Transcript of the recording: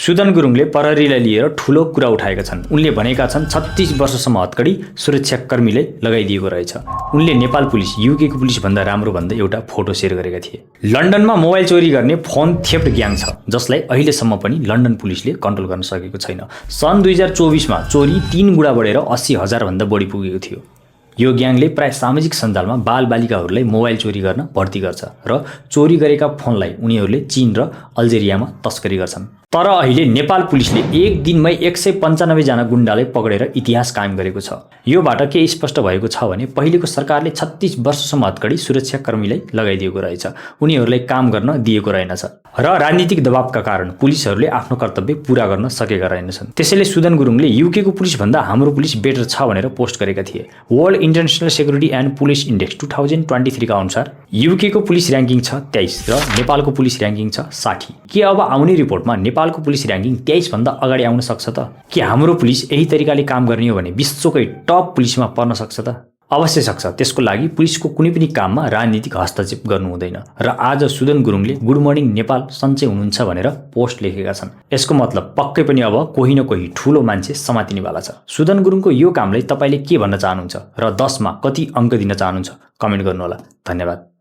सुदन गुरुङले प्रहरीलाई लिएर ठूलो कुरा उठाएका छन्। उनले भनेका छन् 36 वर्षसम्म हतकडी सुरक्षाकर्मीले लगाइदिएको रहेछ। उनले नेपाल पुलिस युके को पुलिस भन्दा राम्रो भन्दै एउटा फोटो शेयर गरेका थिए। लन्डनमा मोबाइल चोरी गर्ने फोन थेफ्ट ग्याङ छ, जसलाई अहिलेसम्म पनि लन्डन पुलिसले कन्ट्रोल गर्न सकेको छैन। सन् 2024 मा चोरी 3 गुणा बढेर 80,000 भन्दा बढी पुगेको थियो। यो ग्याङले प्राय सामाजिक सञ्जालमा बालबालिकाहरूलाई मोबाइल चोरी गर्न भर्ती गर्छ र चोरी गरेका फोनलाई उनीहरूले चीन र अल्जेरियामा तस्करी गर्छन्। तर अहिले नेपाल पुलिसले एक दिनमै 195 जना गुण्डालाई पकडेर इतिहास कायम गरेको छ। योबाट के स्पष्ट भएको छ भने पहिलेको सरकारले 36 वर्षसम्म हतकडी सुरक्षाकर्मीलाई लगाइदिएको रहेछ, उनीहरूलाई काम गर्न दिएको रहेनछ र राजनीतिक दबावका कारण पुलिसहरूले आफ्नो कर्तव्य पूरा गर्न सकेका रहेनछन्। त्यसैले सुदन गुरुङले युके को पुलिस भन्दा हाम्रो पुलिस बेटर छ भनेर पोस्ट गरेका थिए। World international security and police index 2023 का अनुसार युके को पुलिस र्याङ्किङ छ 23 र नेपालको पुलिस र्याङ्किङ छ 60। के अब आउने रिपोर्टमा नेपालको पुलिस र्याङ्किङ 23 भन्दा अगाडि आउन सक्छ त? के हाम्रो पुलिस यही तरिकाले काम गर्ने हो भने विश्वकै टप पुलिसमा पर्न सक्छ त? अवश्य सक्छ। त्यसको लागि पुलिसको कुनै पनि काममा राजनीतिक हस्तक्षेप गर्नु हुँदैन। र आज सुदन गुरुङले गुड मर्निङ नेपाल सन्चै हुनुहुन्छ भनेर पोस्ट लेखेका छन्। यसको मतलब पक्कै पनि अब कोही न कोही ठूलो मान्छे समातिनेवाला छ। सुदन गुरुङको यो कामलाई तपाईले के भन्न चाहनुहुन्छ र 10 मा कति अङ्क दिन चाहनुहुन्छ? कमेन्ट गर्नुहोला। धन्यवाद।